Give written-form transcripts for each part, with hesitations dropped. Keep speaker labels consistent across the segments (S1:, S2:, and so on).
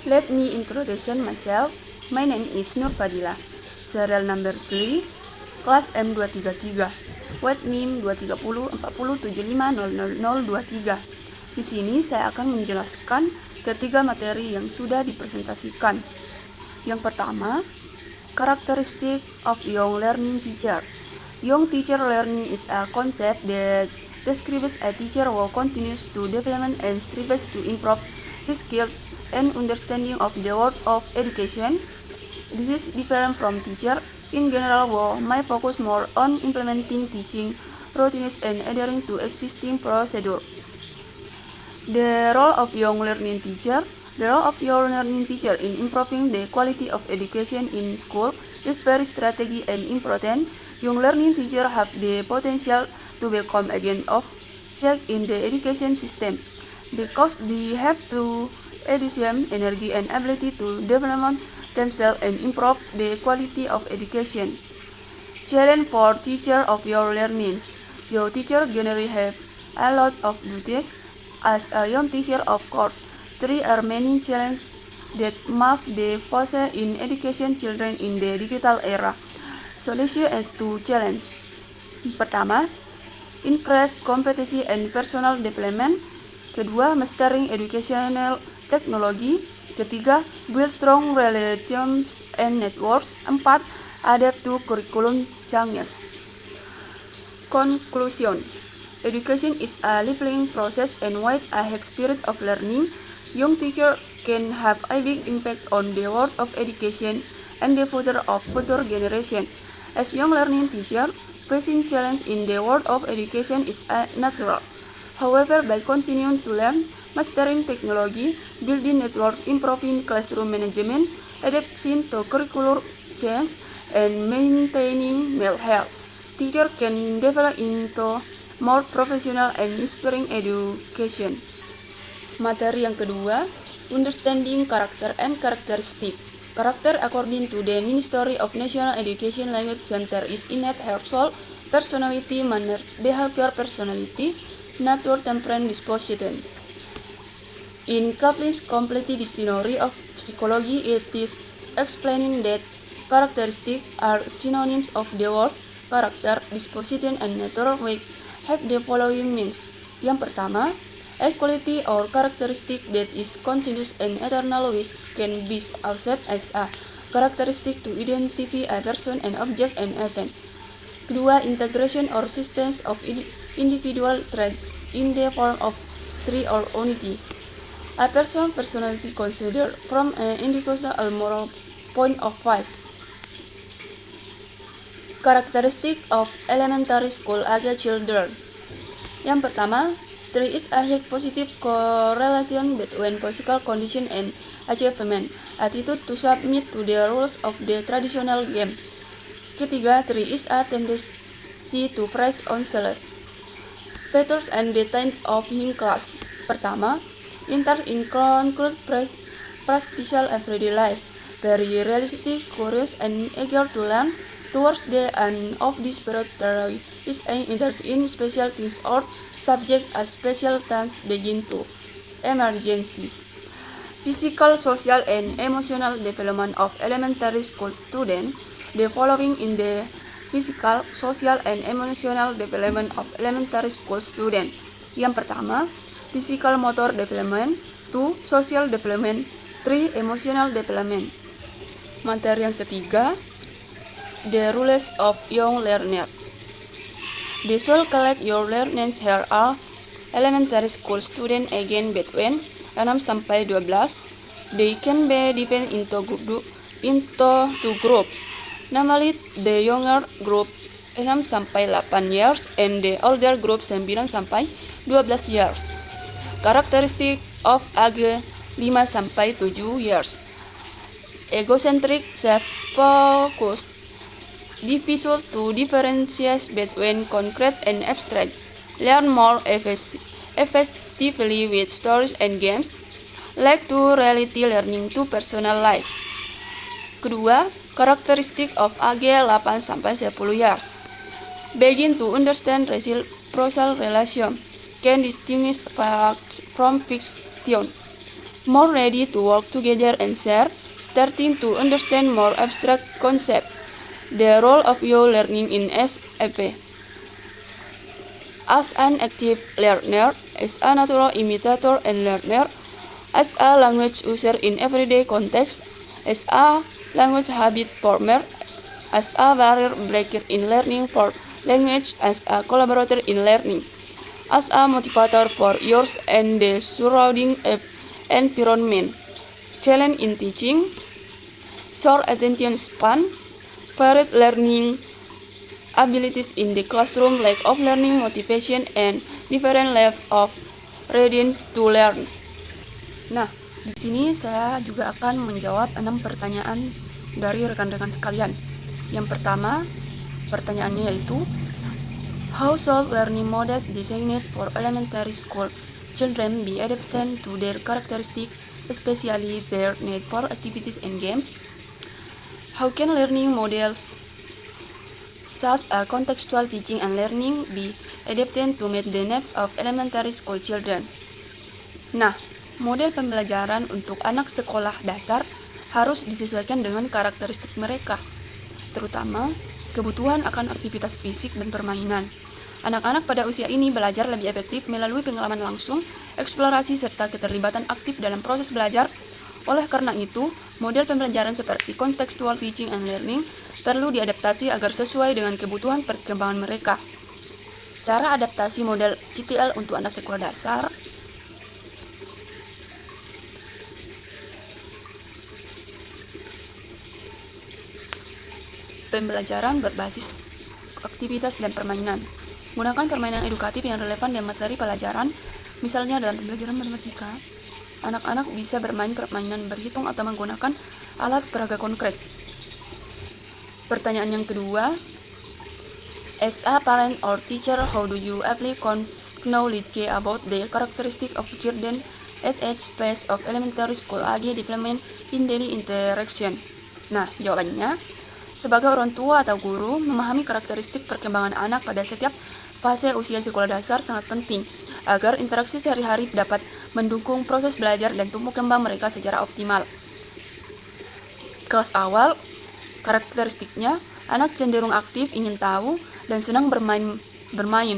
S1: Let me introduce myself. My name is Nur Fadila. Serial number 3, kelas M233. Wet NIM 2304075000023. Di sini saya akan menjelaskan ketiga materi yang sudah dipresentasikan. Yang pertama, characteristic of young learning teacher. Young teacher learning is a concept that describes a teacher who continues to develop and strives to improve his skills and understanding of the world of education. This is different from teacher in general who may focus more on implementing teaching routines and adhering to existing procedure. The role of young learning teacher. The role of young learning teacher in improving the quality of education in school is very strategic and important. Young learning teachers have the potential to become agents of change in the education system because they have to enthusiasm, energy, and ability to develop themselves and improve the quality of education. Challenge for teacher of your learnings. Your teacher generally have a lot of duties. As a young teacher, of course, there are many challenges that must be faced in education children in the digital era. Solution to challenge. Pertama, increase competency and personal development. Kedua, mastering educational technology. Ketiga, build strong relations and networks. 4. Adapt to curriculum changes. Conclusion. Education is a lifelong process and with a high spirit of learning, young teachers can have a big impact on the world of education and the future of future generations. As young learning teacher, facing challenge in the world of education is natural. However, by continuing to learn, mastering technology, building networks, improving classroom management, adapting to curricular change, and maintaining mental health, teachers can develop into more professional and inspiring education. Materi yang kedua, understanding character and characteristic. Character, according to the Ministry of National Education Language Center, is innate, household, personality, manners, behavior, personality, nature, temperament, disposition. In Kaplan's Complete Dictionary of Psychology, it is explaining that characteristics are synonyms of the word character, disposition, and nature, which have the following meanings. Yang pertama, a quality or characteristic that is continuous and eternal, which can be used as a characteristic to identify a person, an object, and event. Kedua, integration or systems of individual traits in the form of tree or unity. A person's personality considered from an individual moral point of view. Characteristic of elementary school age children. Yang pertama, there is a high positive correlation between physical condition and achievement, attitude to submit to the rules of the traditional game. Ketiga, there is a tendency to praise oneself. Features and details of in class. Pertama, interest in concrete practical everyday life. Very realistic, curious, and eager to learn. Towards the end of this period, there is an interest in special things or subject as special tasks begin to emergency. Physical, social, and emotional development of elementary school students. The following in the physical, social, and emotional development of elementary school students. Yang pertama, physical motor development. 2. Social development. 3. Emotional development. Materi yang ketiga, the rules of young learner. The should collect your learners here are elementary school student again between 6 sampai 12. They can be divided into two groups. Namely, the younger group 6 sampai 8 years and the older group 9 sampai 12 years. Characteristic of age 5 sampai 7 years. Egocentric, self-focused, difficult to differentiate between concrete and abstract. Learn more effectively with stories and games. Like to reality learning to personal life. Kedua, karakteristik of age 8 sampai 10 years. Begin to understand reciprocal relation. Can distinguish facts from fiction. more ready to work together and share, starting to understand more abstract concepts. The role of your learning in SAP. As an active learner, as a natural imitator and learner, as a language user in everyday context, as a language habit former, as a barrier breaker in learning for language, as a collaborator in learning, as a motivator for yours and the surrounding environment. Challenge in teaching, short attention span, varied learning abilities in the classroom, lack of learning motivation, and different level of readiness to learn. Nah, di sini saya juga akan menjawab 6 pertanyaan dari rekan-rekan sekalian. Yang pertama, pertanyaannya yaitu, how should learning models designed for elementary school children be adapted to their characteristics, especially their need for activities and games? How can learning models such as contextual teaching and learning be adapted to meet the needs of elementary school children? Nah, model pembelajaran untuk anak sekolah dasar harus disesuaikan dengan karakteristik mereka, terutama kebutuhan akan aktivitas fisik dan permainan. Anak-anak pada usia ini belajar lebih efektif melalui pengalaman langsung, eksplorasi, serta keterlibatan aktif dalam proses belajar. Oleh karena itu, model pembelajaran seperti contextual teaching and learning perlu diadaptasi agar sesuai dengan kebutuhan perkembangan mereka. Cara adaptasi model CTL untuk anak sekolah dasar. Pembelajaran berbasis aktivitas dan permainan. Gunakan permainan edukatif yang relevan dan materi pelajaran. Misalnya dalam pembelajaran matematika, anak-anak bisa bermain permainan berhitung atau menggunakan alat peraga konkret. Pertanyaan yang kedua, as a parent or teacher, how do you apply knowledge about the characteristic of children at each phase of elementary school age development in daily interaction? Nah, jawabannya, sebagai orang tua atau guru, memahami karakteristik perkembangan anak pada setiap fase usia sekolah dasar sangat penting agar interaksi sehari-hari dapat mendukung proses belajar dan tumbuh kembang mereka secara optimal. Kelas awal, karakteristiknya, anak cenderung aktif, ingin tahu, dan senang bermain.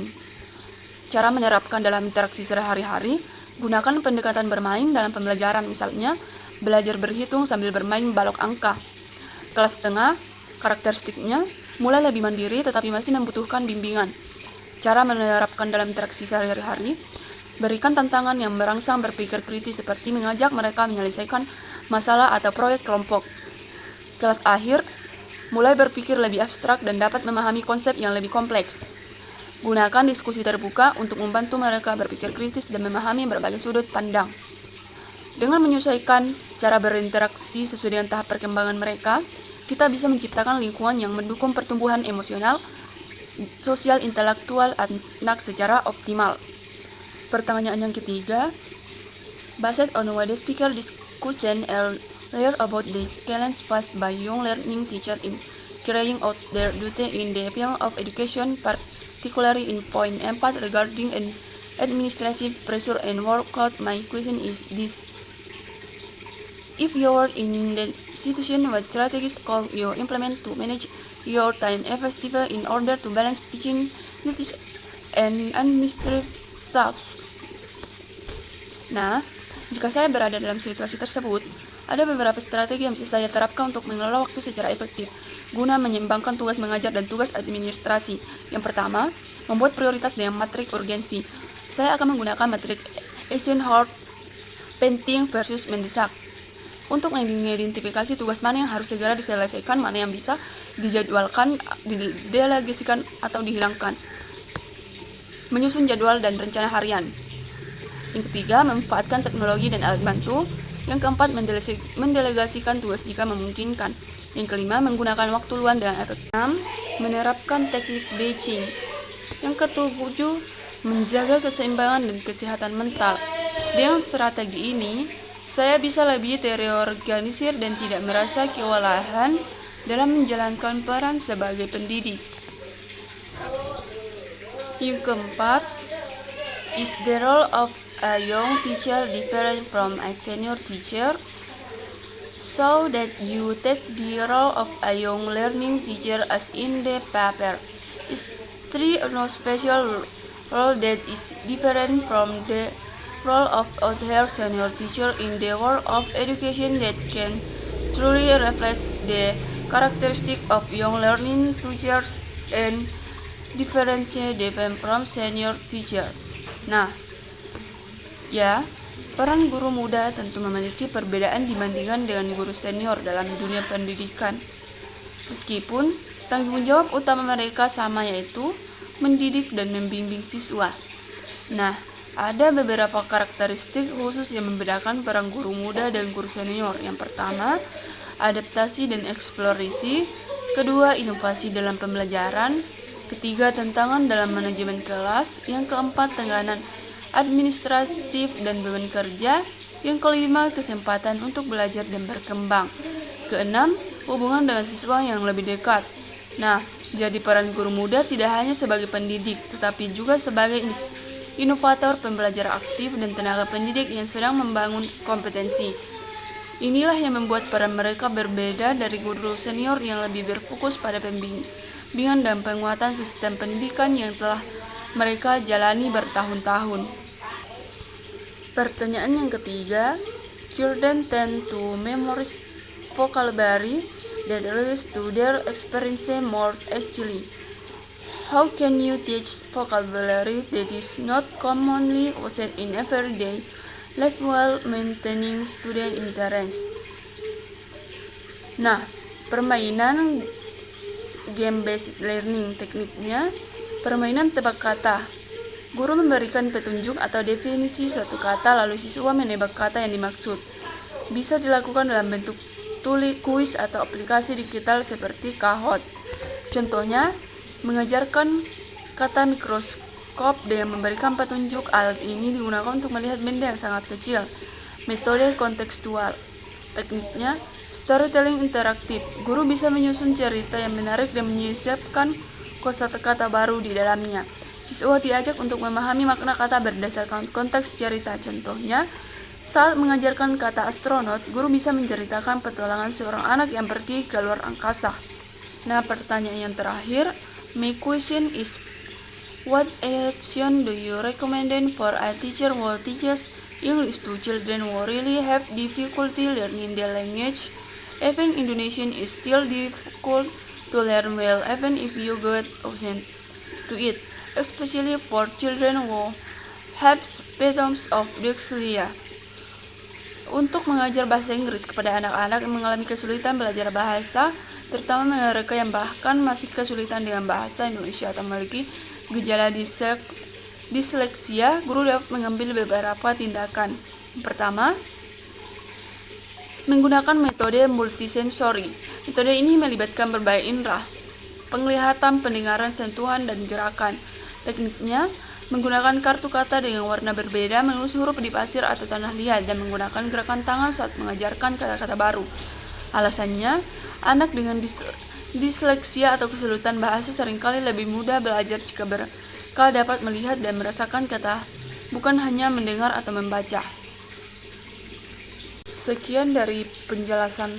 S1: Cara menerapkan dalam interaksi sehari-hari, gunakan pendekatan bermain dalam pembelajaran, misalnya belajar berhitung sambil bermain balok angka. Kelas tengah, karakteristiknya, mulai lebih mandiri tetapi masih membutuhkan bimbingan. Cara menerapkan dalam interaksi sehari-hari, berikan tantangan yang merangsang berpikir kritis seperti mengajak mereka menyelesaikan masalah atau proyek kelompok. Kelas akhir, mulai berpikir lebih abstrak dan dapat memahami konsep yang lebih kompleks. Gunakan diskusi terbuka untuk membantu mereka berpikir kritis dan memahami berbagai sudut pandang. Dengan menyesuaikan cara berinteraksi sesuai dengan tahap perkembangan mereka, kita bisa menciptakan lingkungan yang mendukung pertumbuhan emosional, sosial, intelektual anak secara optimal. Pertanyaan yang ketiga, based on what the speaker discussion earlier about the challenge faced by young learning teachers in carrying out their duty in the field of education, particularly in point 4 regarding administrative pressure and workload, my question is this. If you were in the situation, what strategies could you implement to manage your time effectively in order to balance teaching duties and administrative tasks? Nah, jika saya berada dalam situasi tersebut, ada beberapa strategi yang bisa saya terapkan untuk mengelola waktu secara efektif guna menyeimbangkan tugas mengajar dan tugas administrasi. Yang pertama, membuat prioritas dengan matrik urgensi. Saya akan menggunakan matrik Eisenhower, penting versus mendesak, untuk mengidentifikasi tugas mana yang harus segera diselesaikan, mana yang bisa dijadwalkan, didelegasikan, atau dihilangkan. Menyusun jadwal dan rencana harian. Yang ketiga, memanfaatkan teknologi dan alat bantu. Yang keempat, mendelegasikan tugas jika memungkinkan. Yang kelima, menggunakan waktu luang dengan efektif. 6. Menerapkan teknik batching. Yang ketujuh, menjaga keseimbangan dan kesehatan mental. Dengan strategi ini, saya bisa lebih terorganisir dan tidak merasa kewalahan dalam menjalankan peran sebagai pendidik. Yang keempat, is the role of a young teacher different from a senior teacher? So that you take the role of a young learning teacher as in the paper. Is there no special role that is different from the role of other senior teacher in the world of education that can truly reflect the characteristic of young learning teachers and differentiate them from senior teacher? Nah, ya, peran guru muda tentu memiliki perbedaan dibandingkan dengan guru senior dalam dunia pendidikan. Meskipun tanggung jawab utama mereka sama, yaitu mendidik dan membimbing siswa. Nah, ada beberapa karakteristik khusus yang membedakan peran guru muda dan guru senior. Yang pertama, adaptasi dan eksplorasi. Kedua, inovasi dalam pembelajaran. Ketiga, tantangan dalam manajemen kelas. Yang keempat, tekanan administratif dan beban kerja. Yang kelima, kesempatan untuk belajar dan berkembang. Keenam, hubungan dengan siswa yang lebih dekat. Nah, jadi peran guru muda tidak hanya sebagai pendidik, tetapi juga sebagai inovator, pembelajar aktif, dan tenaga pendidik yang sedang membangun kompetensi. Inilah yang membuat peran mereka berbeda dari guru senior yang lebih berfokus pada pembimbingan dan penguatan sistem pendidikan yang telah mereka jalani bertahun-tahun. Pertanyaan yang ketiga, children tend to memorize vocabulary that relates to their experience more actually. How can you teach vocabulary that is not commonly used in everyday life while maintaining student interest? Nah, permainan game-based learning tekniknya permainan tebak kata. Guru memberikan petunjuk atau definisi suatu kata, lalu siswa menebak kata yang dimaksud. Bisa dilakukan dalam bentuk kuis atau aplikasi digital seperti Kahoot. Contohnya, mengajarkan kata mikroskop dengan memberikan petunjuk. Alat ini digunakan untuk melihat benda yang sangat kecil. Metode kontekstual. Tekniknya, storytelling interaktif. Guru bisa menyusun cerita yang menarik dan menyiapkan kosakata baru di dalamnya. Siswa diajak untuk memahami makna kata berdasarkan konteks cerita. Contohnya, saat mengajarkan kata astronot, guru bisa menceritakan petualangan seorang anak yang pergi ke luar angkasa. Nah, pertanyaan yang terakhir, my question is, what action do you recommend for a teacher who teaches English to children who really have difficulty learning the language? Even Indonesian is still difficult to learn well, even if you get accused to it, especially for children who have symptoms of dyslexia. Untuk mengajar bahasa Inggris kepada anak-anak yang mengalami kesulitan belajar bahasa, terutama mereka yang bahkan masih kesulitan dengan bahasa Indonesia atau memiliki gejala disleksia, guru dapat mengambil beberapa tindakan. Pertama, menggunakan metode multisensori. Metode ini melibatkan berbagai indera, penglihatan, pendengaran, sentuhan, dan gerakan. Tekniknya, menggunakan kartu kata dengan warna berbeda, menulis huruf di pasir atau tanah liat, dan menggunakan gerakan tangan saat mengajarkan kata-kata baru. Alasannya, anak dengan disleksia atau kesulitan bahasa seringkali lebih mudah belajar jika dapat melihat dan merasakan kata, bukan hanya mendengar atau membaca. Sekian dari penjelasan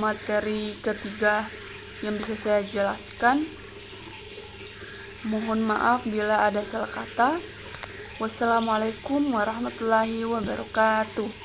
S1: materi ketiga yang bisa saya jelaskan. Mohon maaf bila ada salah kata. Wassalamualaikum warahmatullahi wabarakatuh.